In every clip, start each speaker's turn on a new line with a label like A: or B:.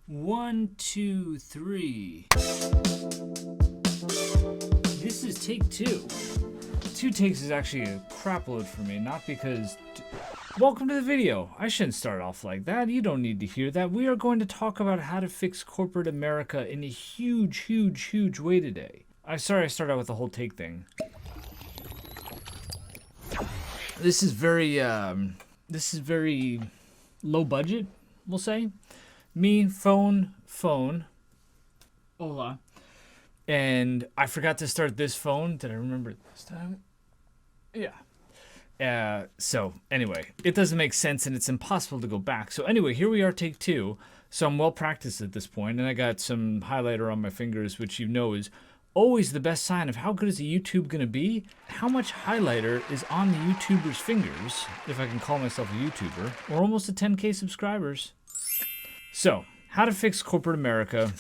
A: 1, 2, 3. This is take 2. 2 takes is actually a crap load for me, not because... Welcome to the video. I shouldn't start off like that. You don't need to hear that. We are going to talk about how to fix corporate America in a huge way today. I'm sorry I started out with the whole take thing. This is very low budget, we'll say. Me, phone, hola. And I forgot to start this phone. Did I remember it this time? Yeah. So anyway, it doesn't make sense and it's impossible to go back. So anyway, here we are, take 2. So I'm well practiced at this point, and I got some highlighter on my fingers, which you know is always the best sign of how good is a YouTube going to be. How much highlighter is on the YouTuber's fingers, if I can call myself a YouTuber. We're almost at 10K subscribers. So, how to fix corporate America.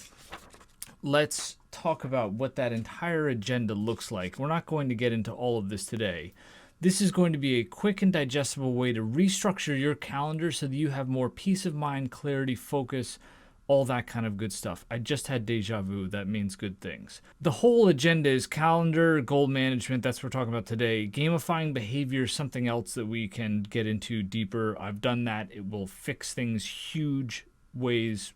A: Let's talk about what that entire agenda looks like. We're not going to get into all of this today. This is going to be a quick and digestible way to restructure your calendar so that you have more peace of mind, clarity, focus, all that kind of good stuff. I just had deja vu. That means good things. The whole agenda is calendar, goal management. That's what we're talking about today. Gamifying behavior, something else that we can get into deeper. I've done that. It will fix things huge ways,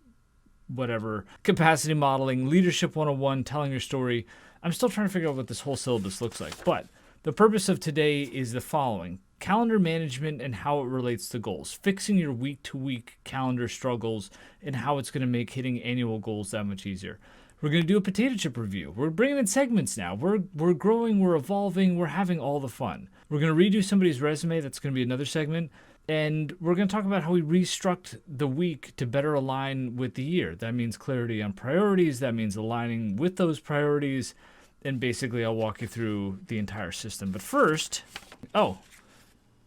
A: whatever. Capacity modeling, leadership 101, telling your story. I'm still trying to figure out what this whole syllabus looks like, but the purpose of today is the following: calendar management and how it relates to goals, fixing your week-to-week calendar struggles and how it's going to make hitting annual goals that much easier. We're going to do a potato chip review. We're bringing in segments now. We're growing, we're evolving, we're having all the fun. We're going to redo somebody's resume. That's going to be another segment. And we're going to talk about how we restruct the week to better align with the year. That means clarity on priorities. That means aligning with those priorities. And basically, I'll walk you through the entire system. But first,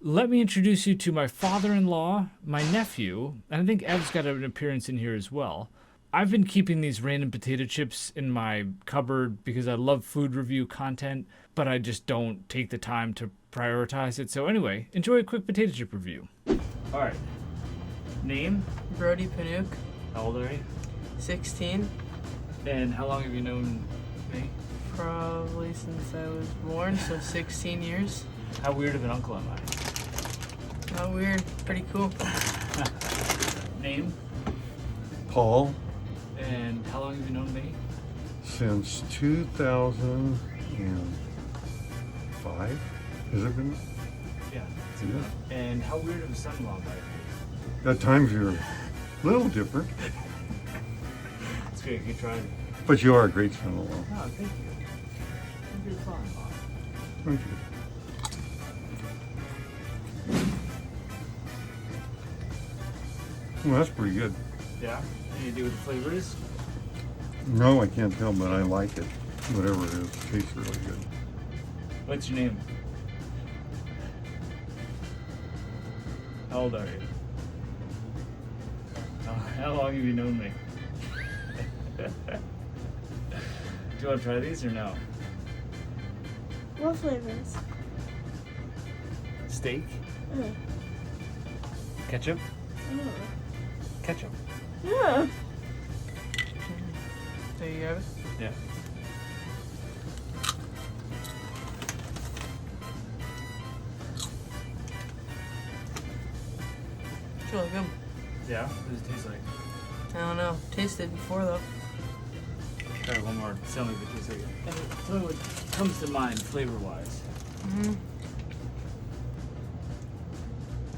A: let me introduce you to my father-in-law, my nephew, and I think Ev's got an appearance in here as well. I've been keeping these random potato chips in my cupboard because I love food review content, but I just don't take the time to prioritize it. So anyway, enjoy a quick potato chip review. All right. Name?
B: Brody Panook.
A: How old are you?
B: 16.
A: And how long have you known me?
B: Probably since I was born, so 16 years.
A: How weird of an uncle am I?
B: Not weird. Pretty cool.
A: Name?
C: Paul,
A: And how long have you known me?
C: since 2005. Has it been?
A: Yeah.
C: Yeah.
A: And how weird of a son-in-law am I?
C: At times you're a little different,
A: It's great. You tried.
C: but you are a great son-in-law.
A: Oh, thank you. You're fine, Bob.
C: Thank you. Well, that's pretty good.
A: Yeah? Any idea what the flavor is?
C: No, I can't tell, but I like it. Whatever it is, it tastes really good.
A: What's your name? How old are you? How long have you known me? Do you want to try these or no?
D: What flavors?
A: Steak?
D: Mm.
A: Ketchup?
D: Mm.
A: Ketchup.
D: Yeah.
B: There you have it.
A: Yeah.
B: It's really good.
A: Yeah? What does it taste like?
B: I don't know. Tasted before though.
A: Try one more. Tell me if it tastes like it. Tell me what comes to mind flavor-wise.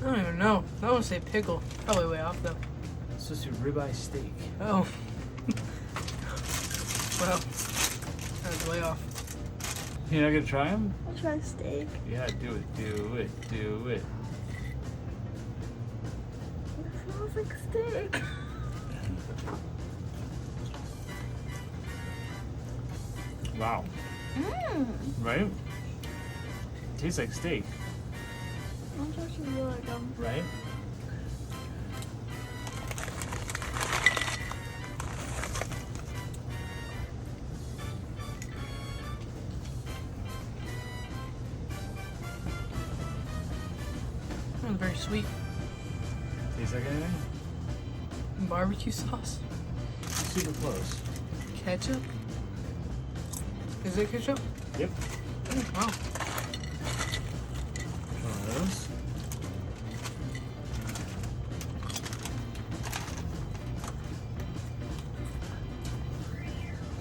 B: I don't even know. I want to say pickle. Probably way off though.
A: It's supposed to be ribeye steak.
B: Oh. Well, that's way off.
A: You're not gonna try them?
D: I'll try steak.
A: Yeah, do it.
D: It smells like steak.
A: Wow.
D: Mmm.
A: Right? Tastes like steak,
D: That's actually really good.
A: right?
B: That was very sweet.
A: Tastes like anything?
B: Barbecue sauce.
A: super close.
B: Ketchup? Is it ketchup?
A: Yep.
B: Oh, wow.
A: One of those.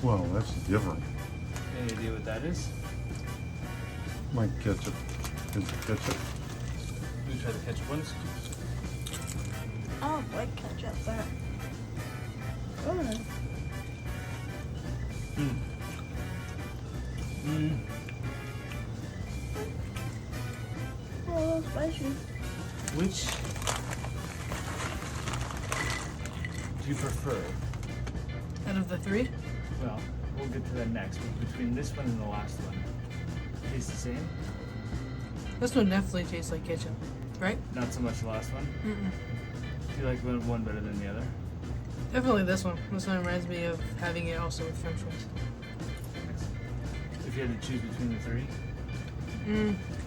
C: Well, that's different.
A: Any idea what that is?
C: My ketchup. Is it ketchup?
A: We try the ketchup ones.
D: I don't like ketchup, but. Oh. Oh, a little spicy.
A: Which do you prefer?
B: Out of the three?
A: Well, we'll get to that next, but between this one and the last one, taste the same?
B: This one definitely tastes like ketchup, right?
A: Not so much the last one.
B: Mm-mm.
A: Do you like one better than the other?
B: Definitely this one. This one reminds me of having it also with French fries.
A: If you had to choose between the three?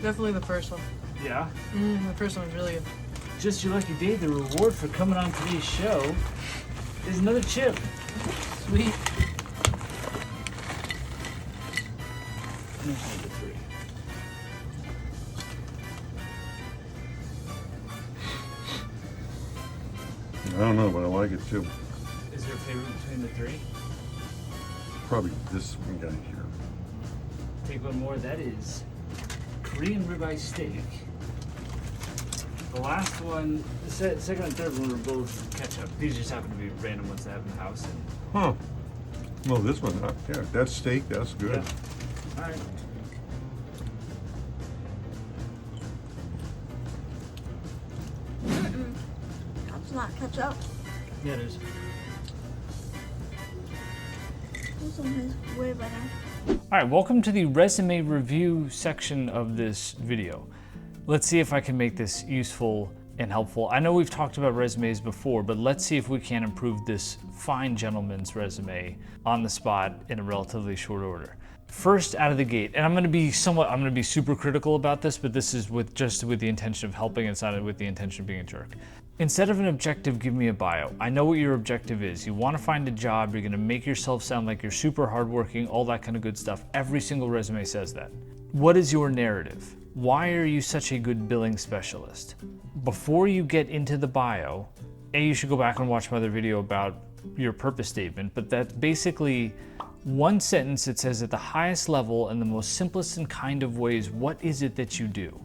B: Definitely the first one.
A: Yeah.
B: The first one's really good.
A: Just your lucky day, the reward for coming on today's show is another chip.
B: Sweet.
A: There's number three.
C: I don't know, but I like it too.
A: Is there a favorite between the three?
C: Probably this one guy here.
A: Take one more. That is Korean ribeye steak. The last one, the second and third one were both ketchup. These just happen to be random ones that I have in the house. And,
C: Huh. Well, this one, yeah, that's steak, that's good.
A: yeah. All right.
D: That's not ketchup.
A: Yeah, it is.
D: This one tastes way better.
A: All right, welcome to the resume review section of this video. Let's see if I can make this useful and helpful. I know we've talked about resumes before, but let's see if we can improve this fine gentleman's resume on the spot in a relatively short order. First out of the gate, and I'm gonna be super critical about this, but this is with the intention of helping, it's not with the intention of being a jerk. Instead of an objective, give me a bio. I know what your objective is. You wanna find a job, you're gonna make yourself sound like you're super hardworking, all that kind of good stuff. Every single resume says that. What is your narrative? Why are you such a good billing specialist? Before you get into the bio, you should go back and watch my other video about your purpose statement, but that's basically one sentence. It says at the highest level and the most simplest and kind of ways, what is it that you do?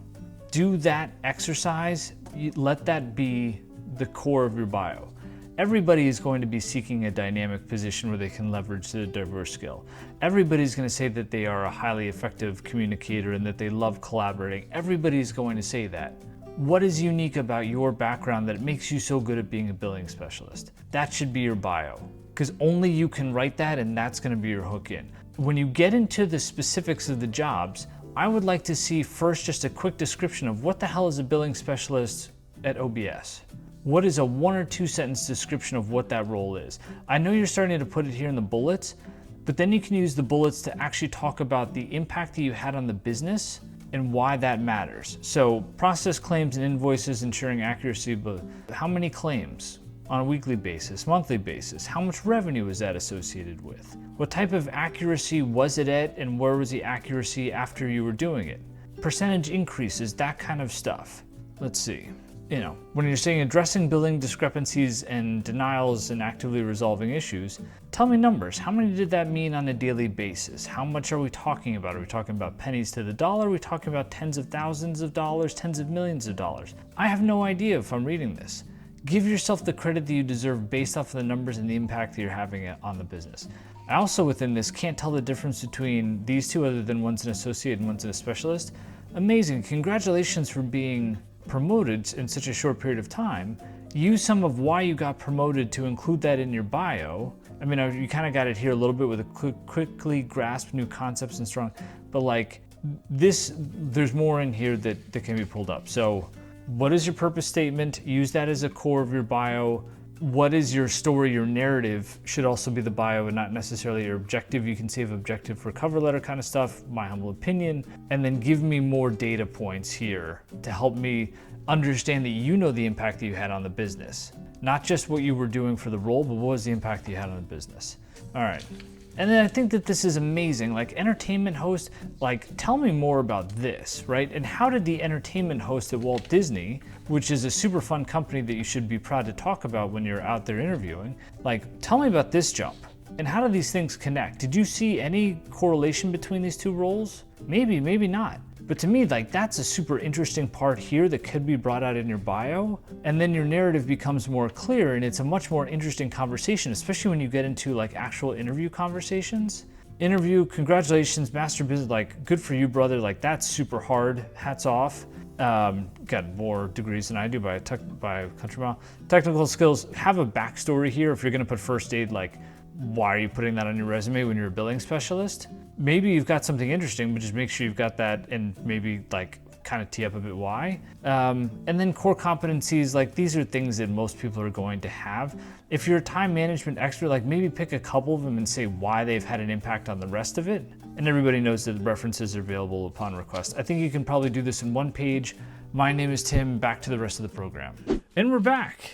A: Do that exercise, let that be the core of your bio. Everybody is going to be seeking a dynamic position where they can leverage their diverse skill. Everybody's going to say that they are a highly effective communicator and that they love collaborating. Everybody's going to say that. What is unique about your background that makes you so good at being a billing specialist? That should be your bio, because only you can write that, and that's going to be your hook in. When you get into the specifics of the jobs, I would like to see first just a quick description of what the hell is a billing specialist at OBS. What is a 1 or 2 sentence description of what that role is? I know you're starting to put it here in the bullets, but then you can use the bullets to actually talk about the impact that you had on the business and why that matters. So process claims and invoices, ensuring accuracy, but how many claims on a weekly basis, monthly basis? How much revenue is that associated with? What type of accuracy was it at, and where was the accuracy after you were doing it? Percentage increases, that kind of stuff. Let's see. When you're saying addressing billing discrepancies and denials and actively resolving issues, tell me numbers. How many did that mean on a daily basis? How much are we talking about? Are we talking about pennies to the dollar? Are we talking about tens of thousands of dollars, tens of millions of dollars? I have no idea if I'm reading this. Give yourself the credit that you deserve based off of the numbers and the impact that you're having on the business. I also, within this, can't tell the difference between these two other than one's an associate and one's a specialist. Amazing. Congratulations for being promoted in such a short period of time. Use some of why you got promoted to include that in your bio. I mean, you kind of got it here a little bit with a quickly grasp new concepts and strong, but like this, there's more in here that can be pulled up. So what is your purpose statement? Use that as a core of your bio. What is your story? Your narrative should also be the bio and not necessarily your objective. You can save objective for cover letter kind of stuff, my humble opinion, and then give me more data points here to help me understand that you know the impact that you had on the business. Not just what you were doing for the role, but what was the impact you had on the business. All right. And then I think that this is amazing. Like entertainment host, like tell me more about this, right? And how did the entertainment host at Walt Disney, which is a super fun company that you should be proud to talk about when you're out there interviewing, like tell me about this jump. And how do these things connect? Did you see any correlation between these two roles? Maybe, maybe not. But to me, like that's a super interesting part here that could be brought out in your bio. And then your narrative becomes more clear and it's a much more interesting conversation, especially when you get into like actual interview conversations. Interview, congratulations, master business, like good for you, brother. Like that's super hard, hats off. Got more degrees than I do by a country mile. Technical skills, have a backstory here. If you're gonna put first aid, like why are you putting that on your resume when you're a billing specialist? Maybe you've got something interesting, but just make sure you've got that and maybe like kind of tee up a bit why. And then core competencies, like these are things that most people are going to have. If you're a time management expert, like maybe pick a couple of them and say why they've had an impact on the rest of it. And everybody knows that the references are available upon request. I think you can probably do this in one page. My name is Tim, back to the rest of the program. And we're back.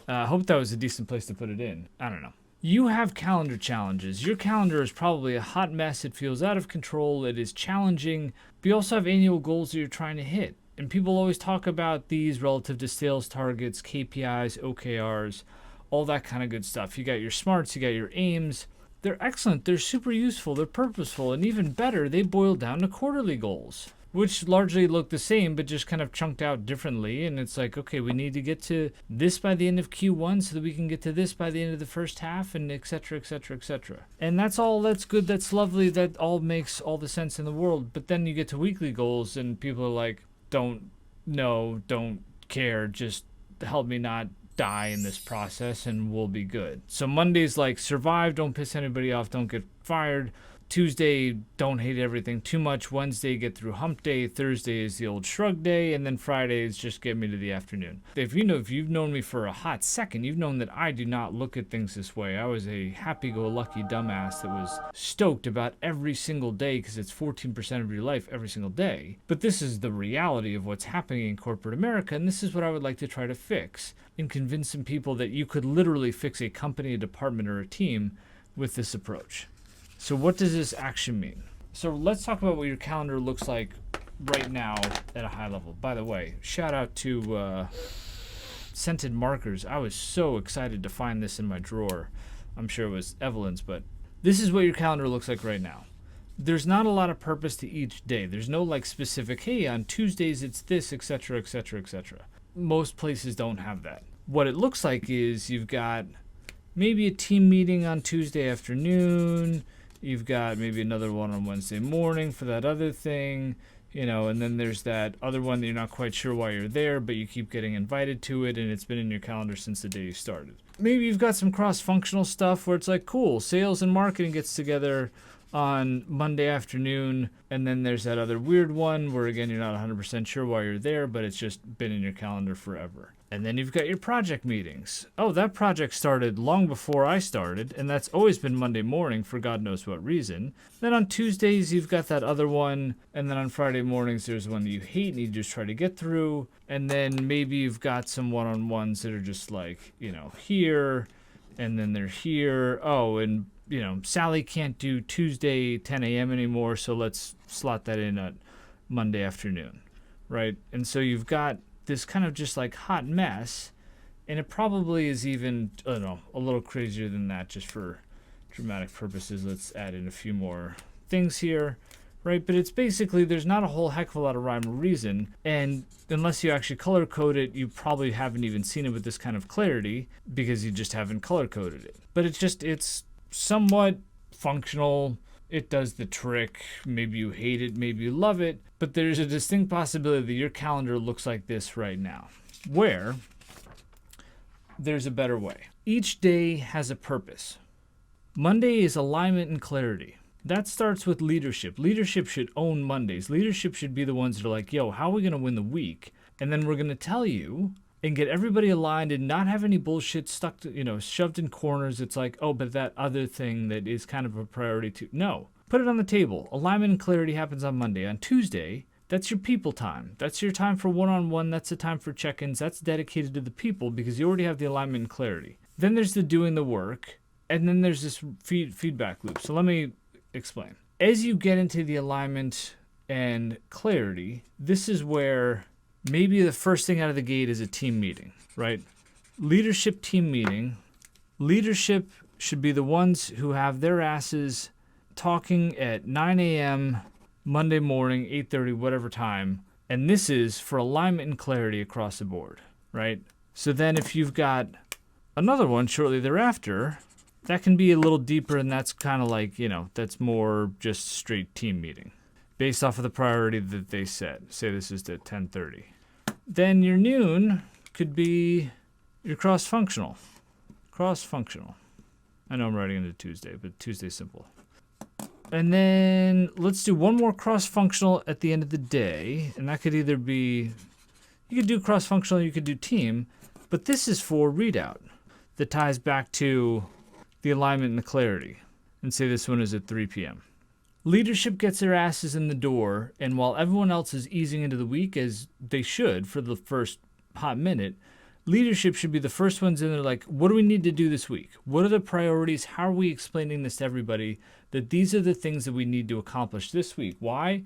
A: Hope that was a decent place to put it in. I don't know. You have calendar challenges. Your calendar is probably a hot mess. It feels out of control. It is challenging. But you also have annual goals that you're trying to hit. And people always talk about these relative to sales targets, KPIs, OKRs, all that kind of good stuff. You got your smarts, you got your aims. They're excellent. They're super useful. They're purposeful. And even better, they boil down to quarterly goals, which largely look the same, but just kind of chunked out differently. And it's like, okay, we need to get to this by the end of Q1 so that we can get to this by the end of the first half, and et cetera, et cetera, et cetera. And that's all, that's good, that's lovely, that all makes all the sense in the world. But then you get to weekly goals and people are like, don't know, don't care, just help me not die in this process and we'll be good. So Monday's like survive, don't piss anybody off, don't get fired. Tuesday, don't hate everything too much. Wednesday, get through hump day. Thursday is the old shrug day. And then Friday is just get me to the afternoon. If you've known me for a hot second, you've known that I do not look at things this way. I was a happy-go-lucky dumbass that was stoked about every single day because it's 14% of your life every single day. But this is the reality of what's happening in corporate America, and this is what I would like to try to fix and convince some people that you could literally fix a company, a department, or a team with this approach. So what does this action mean? So let's talk about what your calendar looks like right now at a high level. By the way, shout out to scented markers. I was so excited to find this in my drawer. I'm sure it was Evelyn's, but this is what your calendar looks like right now. There's not a lot of purpose to each day. There's no like specific, hey, on Tuesdays it's this, etc., etc., etc. Most places don't have that. What it looks like is you've got maybe a team meeting on Tuesday afternoon. You've got maybe another one on Wednesday morning for that other thing, and then there's that other one that you're not quite sure why you're there, but you keep getting invited to it, and it's been in your calendar since the day you started. Maybe you've got some cross-functional stuff where it's like, cool, sales and marketing gets together on Monday afternoon, and then there's that other weird one where, again, you're not 100% sure why you're there, but it's just been in your calendar forever. And then you've got your project meetings. Oh, that project started long before I started, and that's always been Monday morning for God knows what reason. Then on Tuesdays, you've got that other one, and then on Friday mornings, there's one that you hate and you just try to get through. And then maybe you've got some one-on-ones that are just like, here, and then they're here. Oh, and, Sally can't do Tuesday 10 a.m. anymore, so let's slot that in at Monday afternoon, right? And so you've got this kind of just like hot mess, and it probably is even, I don't know, a little crazier than that just for dramatic purposes. Let's add in a few more things here, right? But it's basically, there's not a whole heck of a lot of rhyme or reason, and unless you actually color code it, you probably haven't even seen it with this kind of clarity because you just haven't color coded it. But it's somewhat functional. It does the trick. Maybe you hate it, maybe you love it, but there's a distinct possibility that your calendar looks like this right now, where there's a better way. Each day has a purpose. Monday is alignment and clarity. That starts with leadership. Leadership should own Mondays. Leadership should be the ones that are like, yo, how are we going to win the week? And then we're going to tell you and get everybody aligned and not have any bullshit stuck to, shoved in corners. It's like, oh, but that other thing that is kind of a priority too. No, put it on the table. Alignment and clarity happens on Monday. On Tuesday, That's your people time. That's your time for one-on-one. That's the time for check-ins. That's dedicated to the people because you already have the alignment and clarity. Then there's the doing the work, and then there's this feedback loop. So let me explain. As you get into the alignment and clarity, this is where maybe the first thing out of the gate is a team meeting, right? Leadership team meeting. Leadership should be the ones who have their asses talking at 9 a.m. Monday morning, 8:30, whatever time. And this is for alignment and clarity across the board, right? So then if you've got another one shortly thereafter, that can be a little deeper, and that's kind of like, that's more just straight team meeting based off of the priority that they set. Say this is at 10:30. Then your noon could be your cross-functional. Cross-functional. I know I'm writing into Tuesday, but Tuesday's simple. And then let's do one more cross-functional at the end of the day, and that could either be, you could do cross-functional, you could do team, but this is for readout that ties back to the alignment and the clarity. And say this one is at 3 p.m. Leadership gets their asses in the door, and while everyone else is easing into the week, as they should for the first hot minute, leadership should be the first ones in there like, what do we need to do this week? What are the priorities? How are we explaining this to everybody? That these are the things that we need to accomplish this week. Why?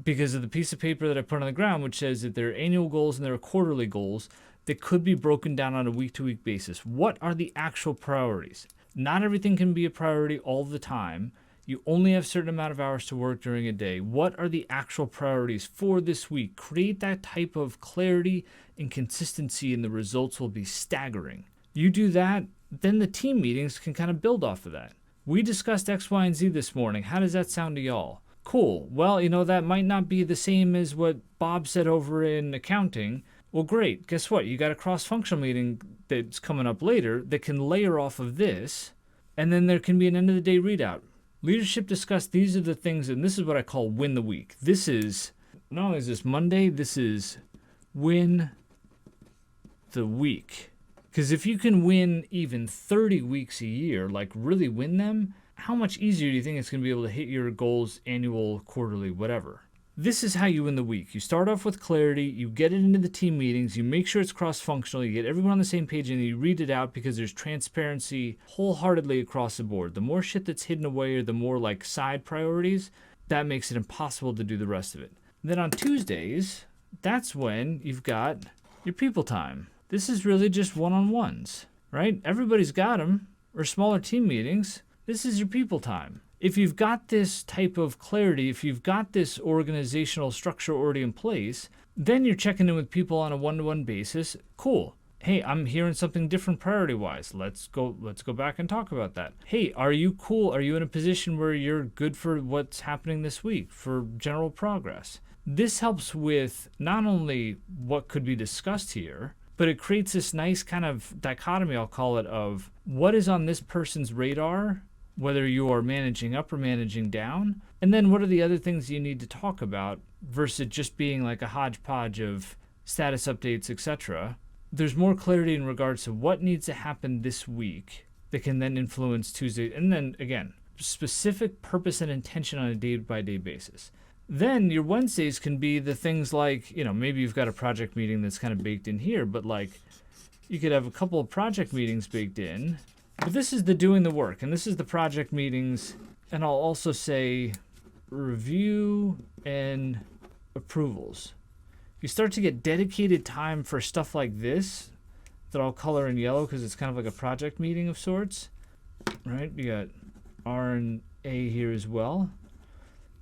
A: Because of the piece of paper that I put on the ground, which says that there are annual goals and there are quarterly goals that could be broken down on a week-to-week basis. What are the actual priorities? Not everything can be a priority all the time. You only have a certain amount of hours to work during a day. What are the actual priorities for this week? Create that type of clarity and consistency, and the results will be staggering. You do that, then the team meetings can kind of build off of that. We discussed X, Y, and Z this morning. How does that sound to y'all? Cool. Well, that might not be the same as what Bob said over in accounting. Well, great. Guess what? You got a cross-functional meeting that's coming up later that can layer off of this, and then there can be an end-of-the-day readout. Leadership discussed these are the things, and this is what I call win the week. This is, not only is this Monday, this is win the week. Because if you can win even 30 weeks a year, like really win them, how much easier do you think it's going to be able to hit your goals, annual, quarterly, whatever? This is how you win the week. You start off with clarity, you get it into the team meetings, you make sure it's cross-functional, you get everyone on the same page, and you read it out because there's transparency wholeheartedly across the board. The more shit that's hidden away or the more like side priorities, that makes it impossible to do the rest of it. And then on Tuesdays, that's when you've got your people time. This is really just one-on-ones, right? Everybody's got them, or smaller team meetings. This is your people time. If you've got this type of clarity, if you've got this organizational structure already in place, then you're checking in with people on a one-to-one basis. Cool. Hey, I'm hearing something different priority-wise. Let's go back and talk about that. Hey, are you cool? Are you in a position where you're good for what's happening this week, for general progress? This helps with not only what could be discussed here, but it creates this nice kind of dichotomy, I'll call it, of what is on this person's radar, whether you are managing up or managing down, and then what are the other things you need to talk about versus just being like a hodgepodge of status updates, etc. There's more clarity in regards to what needs to happen this week that can then influence Tuesday, and then again, specific purpose and intention on a day-by-day basis. Then your Wednesdays can be the things like, maybe you've got a project meeting that's kind of baked in here, but like you could have a couple of project meetings baked in. But this is the doing the work, and this is the project meetings, and I'll also say review and approvals. You start to get dedicated time for stuff like this that I'll color in yellow because it's kind of like a project meeting of sorts, right? You got R and A here as well.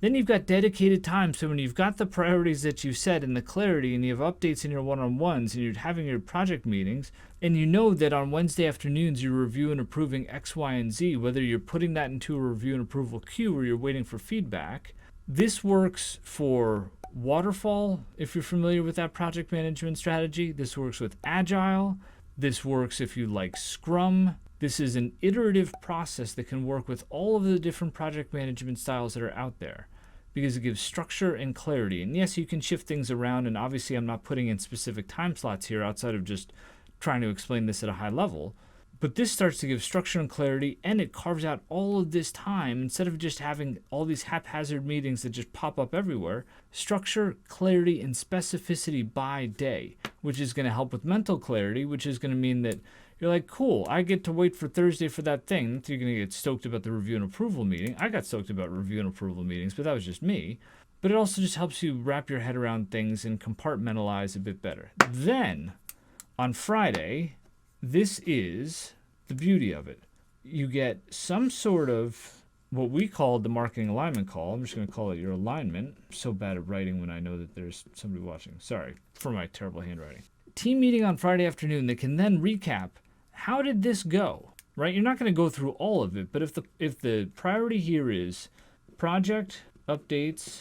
A: Then you've got dedicated time. So when you've got the priorities that you set and the clarity, and you have updates in your one-on-ones, and you're having your project meetings, and you know that on Wednesday afternoons you're reviewing and approving X, Y, and Z, whether you're putting that into a review and approval queue or you're waiting for feedback. This works for waterfall, if you're familiar with that project management strategy. This works with agile. This works if you like Scrum. This is an iterative process that can work with all of the different project management styles that are out there, because it gives structure and clarity. And yes, you can shift things around, and obviously I'm not putting in specific time slots here outside of just trying to explain this at a high level, But this starts to give structure and clarity, and it carves out all of this time instead of just having all these haphazard meetings that just pop up everywhere. Structure, clarity, and specificity by day, which is going to help with mental clarity, which is going to mean that you're like, cool, I get to wait for Thursday for that thing. You're going to get stoked about the review and approval meeting. I got stoked about review and approval meetings, but that was just me. But it also just helps you wrap your head around things and compartmentalize a bit better. Then, on Friday, this is the beauty of it. You get some sort of what we call the marketing alignment call. I'm just going to call it your alignment. I'm so bad at writing when I know that there's somebody watching. Sorry for my terrible handwriting. Team meeting on Friday afternoon that can then recap, how did this go? Right? You're not going to go through all of it, but if the priority here is project, updates,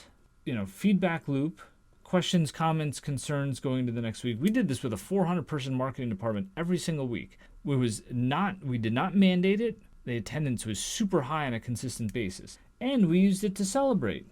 A: feedback loop, questions, comments, concerns going into the next week. We did this with a 400-person marketing department every single week. We did not mandate it. The attendance was super high on a consistent basis. And we used it to celebrate.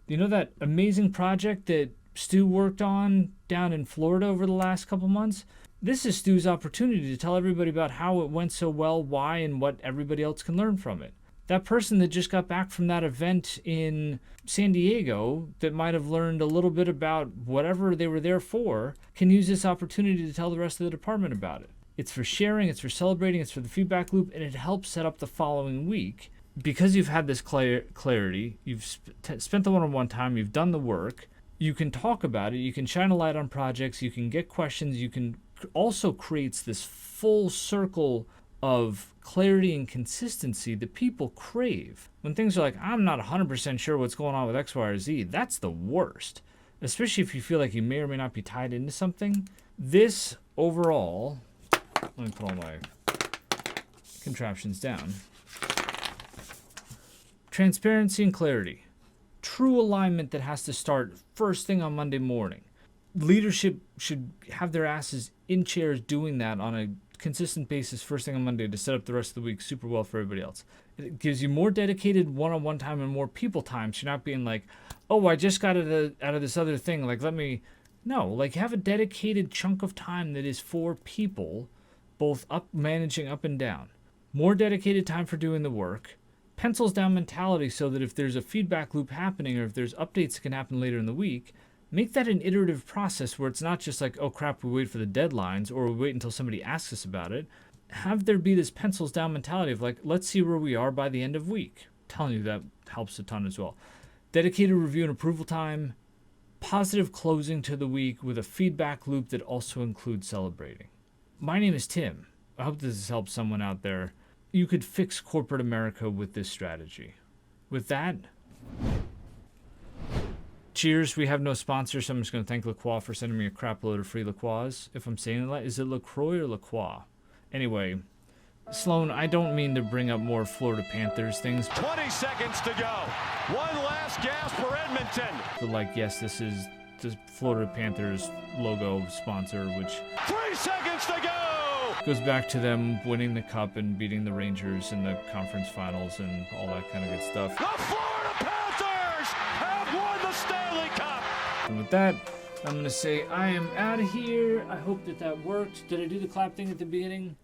A: You know that amazing project that Stu worked on down in Florida over the last couple months? This is Stu's opportunity to tell everybody about how it went so well, why, and what everybody else can learn from it. That person that just got back from that event in San Diego that might have learned a little bit about whatever they were there for can use this opportunity to tell the rest of the department about it. It's for sharing, it's for celebrating, it's for the feedback loop, and it helps set up the following week. Because you've had this clarity, you've spent the one-on-one time, you've done the work, you can talk about it, you can shine a light on projects, you can get questions, you can also creates this full circle of clarity and consistency that people crave. When things are like, I'm not 100% sure what's going on with X, Y, or Z, that's the worst. Especially if you feel like you may or may not be tied into something. This overall, let me put all my contraptions down. Transparency and clarity. True alignment that has to start first thing on Monday morning. Leadership should have their asses in chairs doing that on a consistent basis first thing on Monday to set up the rest of the week super well for everybody else. It gives you more dedicated one-on-one time and more people time. So you're not being like, oh, I just got out of this other thing. Like, have a dedicated chunk of time that is for people, both managing up and down. More dedicated time for doing the work. Pencils down mentality so that if there's a feedback loop happening or if there's updates that can happen later in the week, make that an iterative process where it's not just like, oh crap, we wait for the deadlines or we wait until somebody asks us about it. Have there be this pencils down mentality of like, let's see where we are by the end of week. I'm telling you, that helps a ton as well. Dedicated review and approval time. Positive closing to the week with a feedback loop that also includes celebrating. My name is Tim. I hope this has helped someone out there. You could fix corporate America with this strategy. With that, cheers. We have no sponsor, so I'm just going to thank LaCroix for sending me a crap load of free LaCroix. If I'm saying it right, is it LaCroix or LaCroix? Anyway, Sloane, I don't mean to bring up more Florida Panthers things.
E: 20 seconds to go. One last gasp for Edmonton.
A: But yes, this is the Florida Panthers logo sponsor, which
E: 3 seconds to go.
A: Goes back to them winning the cup and beating the Rangers in the conference finals and all that kind of good stuff.
E: The Florida Panthers have won the Stanley Cup.
A: And with that, I'm going to say I am out of here. I hope that worked. Did I do the clap thing at the beginning?